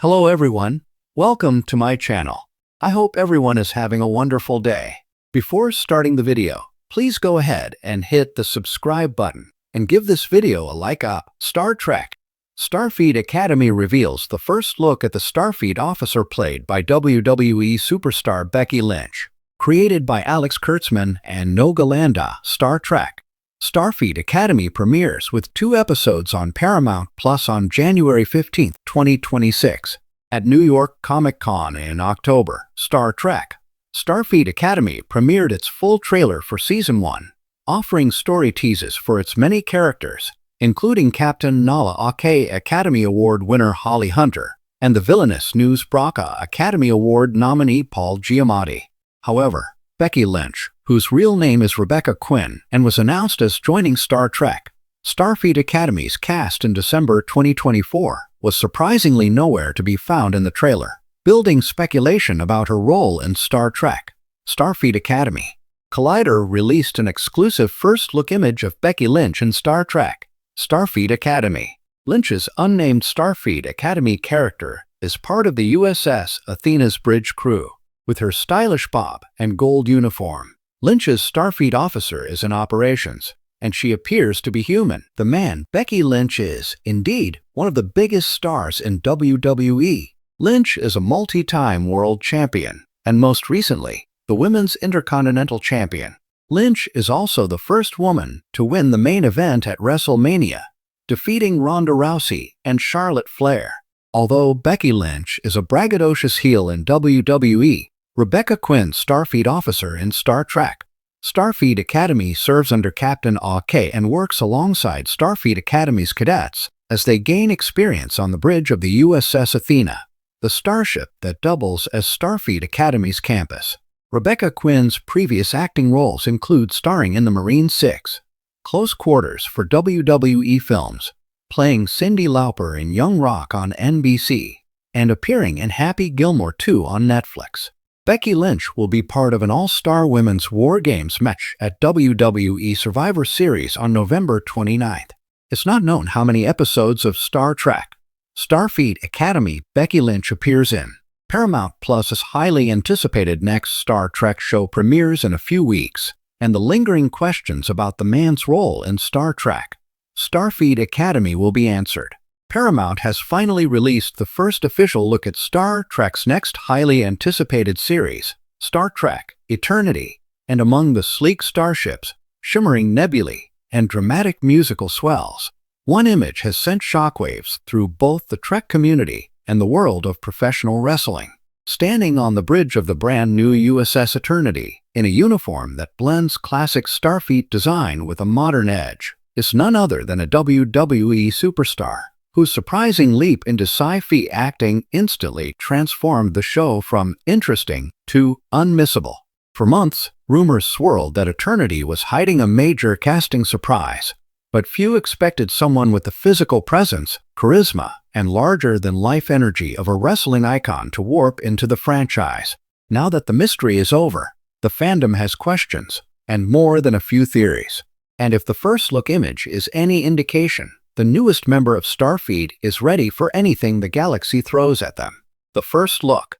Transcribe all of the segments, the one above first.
Hello everyone, welcome to my channel. I hope everyone is having a wonderful day. Before starting the video, please go ahead and hit the subscribe button and give this video a like up. Star Trek. Starfleet Academy reveals the first look at the Starfleet officer played by WWE superstar Becky Lynch. Created by Alex Kurtzman and Noga Landa, Star Trek. Starfleet Academy premieres with 2 episodes on Paramount Plus on January 15, 2026. At New York Comic Con in October, Star Trek. Starfleet Academy premiered its full trailer for Season 1, offering story teases for its many characters, including Captain Nala Ake Academy Award winner Holly Hunter, and the villainous News Braca Academy Award nominee Paul Giamatti. However, Becky Lynch, whose real name is Rebecca Quinn and was announced as joining Star Trek, Starfleet Academy's cast in December 2024, was surprisingly nowhere to be found in the trailer, building speculation about her role in Star Trek. Starfleet Academy. Collider released an exclusive first-look image of Becky Lynch in Star Trek. Starfleet Academy. Lynch's unnamed Starfleet Academy character is part of the USS Athena's bridge crew. With her stylish bob and gold uniform, Lynch's Starfleet officer is in operations, and she appears to be human. The man, Becky Lynch, is, indeed, one of the biggest stars in WWE. Lynch is a multi-time world champion, and most recently, the Women's Intercontinental Champion. Lynch is also the first woman to win the main event at WrestleMania, defeating Ronda Rousey and Charlotte Flair. Although Becky Lynch is a braggadocious heel in WWE, Rebecca Quinn, Starfleet officer in Star Trek. Starfleet Academy serves under Captain Ake and works alongside Starfleet Academy's cadets as they gain experience on the bridge of the USS Athena, the starship that doubles as Starfleet Academy's campus. Rebecca Quinn's previous acting roles include starring in the Marine 6, Close Quarters for WWE films, playing Cyndi Lauper in Young Rock on NBC, and appearing in Happy Gilmore 2 on Netflix. Becky Lynch will be part of an all-star women's War Games match at WWE Survivor Series on November 29th. It's not known how many episodes of Star Trek. Starfleet Academy Becky Lynch appears in. Paramount Plus's highly anticipated next Star Trek show premieres in a few weeks, and the lingering questions about the man's role in Star Trek. Starfleet Academy will be answered. Paramount has finally released the first official look at Star Trek's next highly anticipated series, Star Trek: Eternity, and among the sleek starships, shimmering nebulae, and dramatic musical swells, one image has sent shockwaves through both the Trek community and the world of professional wrestling. Standing on the bridge of the brand new USS Eternity, in a uniform that blends classic Starfleet design with a modern edge, is none other than a WWE superstar, whose surprising leap into sci-fi acting instantly transformed the show from interesting to unmissable. For months, rumors swirled that Eternity was hiding a major casting surprise, but few expected someone with the physical presence, charisma, and larger-than-life energy of a wrestling icon to warp into the franchise. Now that the mystery is over, the fandom has questions, and more than a few theories. And if the first-look image is any indication, the newest member of Starfleet is ready for anything the galaxy throws at them. The first look.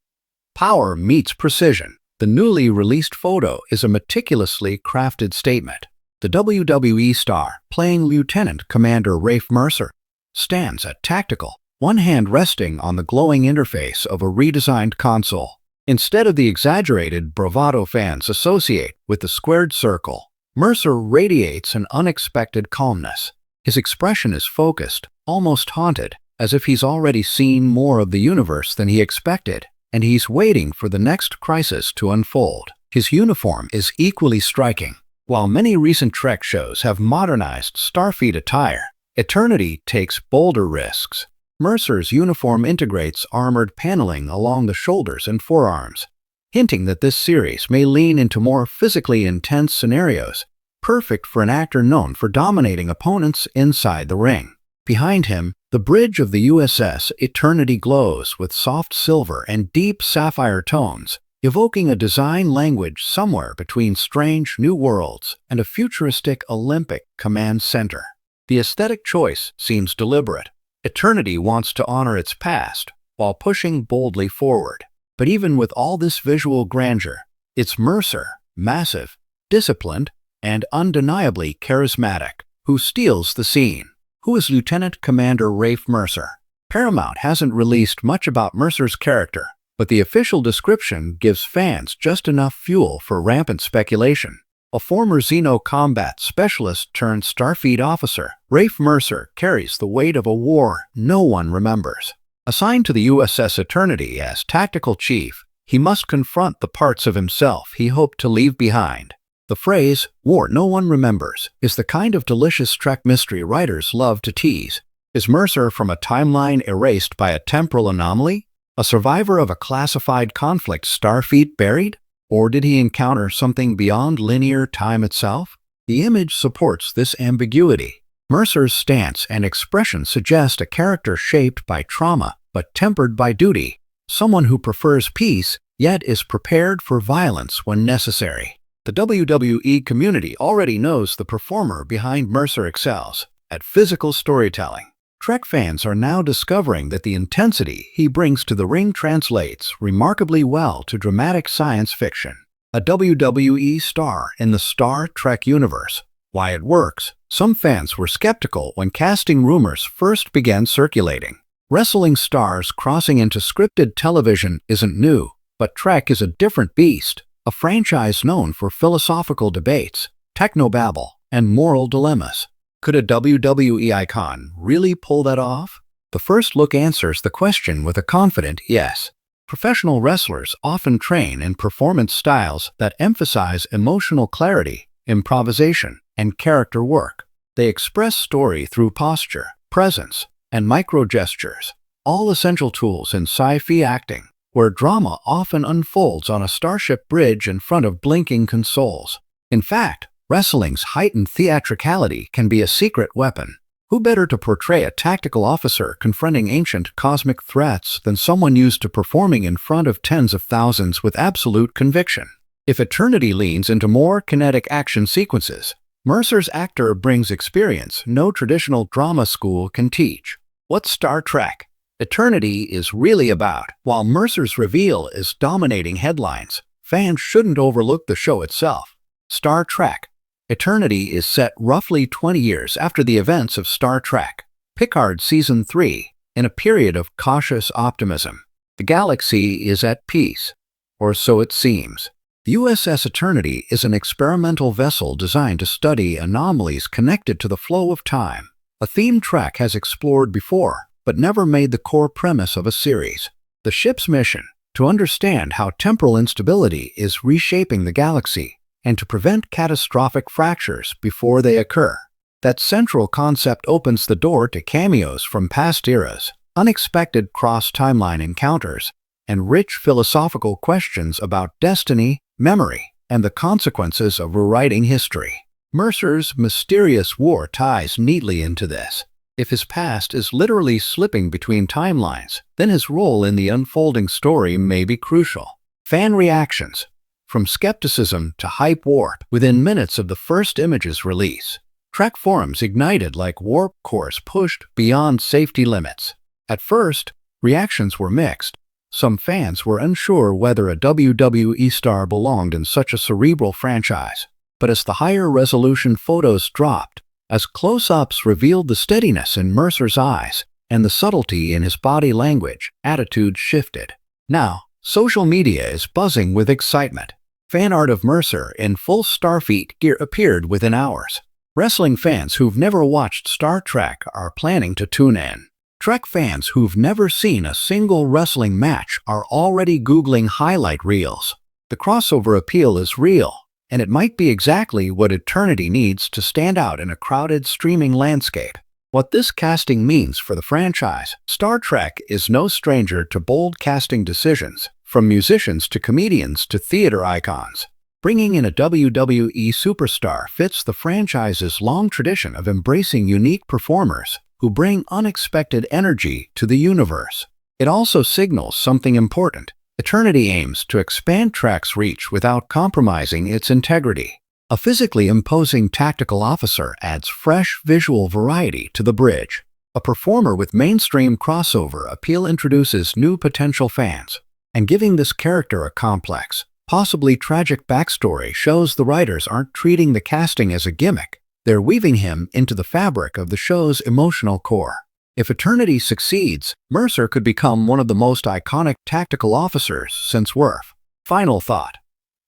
Power meets precision. The newly released photo is a meticulously crafted statement. The WWE star, playing Lieutenant Commander Rafe Mercer, stands at tactical, one hand resting on the glowing interface of a redesigned console. Instead of the exaggerated bravado fans associate with the squared circle, Mercer radiates an unexpected calmness. His expression is focused, almost haunted, as if he's already seen more of the universe than he expected, and he's waiting for the next crisis to unfold. His uniform is equally striking. While many recent Trek shows have modernized Starfleet attire, Eternity takes bolder risks. Mercer's uniform integrates armored paneling along the shoulders and forearms, hinting that this series may lean into more physically intense scenarios, perfect for an actor known for dominating opponents inside the ring. Behind him, the bridge of the USS Eternity glows with soft silver and deep sapphire tones, evoking a design language somewhere between strange new worlds and a futuristic Olympic command center. The aesthetic choice seems deliberate. Eternity wants to honor its past, while pushing boldly forward. But even with all this visual grandeur, it's Mercer, massive, disciplined, and undeniably charismatic, who steals the scene. Who is Lieutenant Commander Rafe Mercer? Paramount hasn't released much about Mercer's character, but the official description gives fans just enough fuel for rampant speculation. A former Xeno combat specialist turned Starfleet officer, Rafe Mercer carries the weight of a war no one remembers. Assigned to the USS Eternity as tactical chief, he must confront the parts of himself he hoped to leave behind. The phrase, "war no one remembers," is the kind of delicious Trek mystery writers love to tease. Is Mercer from a timeline erased by a temporal anomaly? A survivor of a classified conflict Starfleet buried? Or did he encounter something beyond linear time itself? The image supports this ambiguity. Mercer's stance and expression suggest a character shaped by trauma but tempered by duty, someone who prefers peace yet is prepared for violence when necessary. The WWE community already knows the performer behind Mercer excels at physical storytelling. Trek fans are now discovering that the intensity he brings to the ring translates remarkably well to dramatic science fiction. A WWE star in the Star Trek universe. Why it works? Some fans were skeptical when casting rumors first began circulating. Wrestling stars crossing into scripted television isn't new, but Trek is a different beast, a franchise known for philosophical debates, technobabble, and moral dilemmas. Could a WWE icon really pull that off? The first look answers the question with a confident yes. Professional wrestlers often train in performance styles that emphasize emotional clarity, improvisation, and character work. They express story through posture, presence, and micro-gestures, all essential tools in sci-fi acting, where drama often unfolds on a starship bridge in front of blinking consoles. In fact, wrestling's heightened theatricality can be a secret weapon. Who better to portray a tactical officer confronting ancient cosmic threats than someone used to performing in front of tens of thousands with absolute conviction? If Eternity leans into more kinetic action sequences, Mercer's actor brings experience no traditional drama school can teach. What's Star Trek? Eternity is really about. While Mercer's reveal is dominating headlines, fans shouldn't overlook the show itself. Star Trek. Eternity is set roughly 20 years after the events of Star Trek Picard Season 3, in a period of cautious optimism. The galaxy is at peace, or so it seems. The USS Eternity is an experimental vessel designed to study anomalies connected to the flow of time. A theme Trek has explored before, but never made the core premise of a series. The ship's mission, to understand how temporal instability is reshaping the galaxy, and to prevent catastrophic fractures before they occur. That central concept opens the door to cameos from past eras, unexpected cross-timeline encounters, and rich philosophical questions about destiny, memory, and the consequences of rewriting history. Mercer's mysterious war ties neatly into this. If his past is literally slipping between timelines, then his role in the unfolding story may be crucial. Fan reactions. From skepticism to hype warp within minutes of the first image's release. Trek forums ignited like warp cores pushed beyond safety limits. At first, reactions were mixed. Some fans were unsure whether a WWE star belonged in such a cerebral franchise. But as the higher-resolution photos dropped, as close-ups revealed the steadiness in Mercer's eyes and the subtlety in his body language, attitudes shifted. Now, social media is buzzing with excitement. Fan art of Mercer in full Starfleet gear appeared within hours. Wrestling fans who've never watched Star Trek are planning to tune in. Trek fans who've never seen a single wrestling match are already Googling highlight reels. The crossover appeal is real, and it might be exactly what Eternity needs to stand out in a crowded streaming landscape. What this casting means for the franchise. Star Trek is no stranger to bold casting decisions, from musicians to comedians to theater icons. Bringing in a WWE superstar fits the franchise's long tradition of embracing unique performers who bring unexpected energy to the universe. It also signals something important. Eternity aims to expand Trek's reach without compromising its integrity. A physically imposing tactical officer adds fresh visual variety to the bridge. A performer with mainstream crossover appeal introduces new potential fans, and giving this character a complex, possibly tragic backstory shows the writers aren't treating the casting as a gimmick. They're weaving him into the fabric of the show's emotional core. If Eternity succeeds, Mercer could become one of the most iconic tactical officers since Worf. Final thought.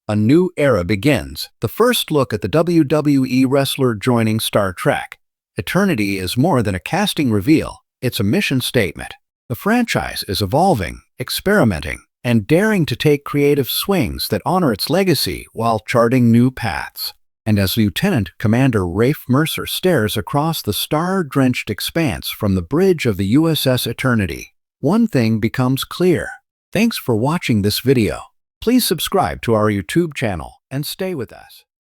A new era begins. The first look at the WWE wrestler joining Star Trek. Eternity is more than a casting reveal, it's a mission statement. The franchise is evolving, experimenting, and daring to take creative swings that honor its legacy while charting new paths. And as Lieutenant Commander Rafe Mercer stares across the star-drenched expanse from the bridge of the USS Eternity, one thing becomes clear. Thanks for watching this video. Please subscribe to our YouTube channel and stay with us.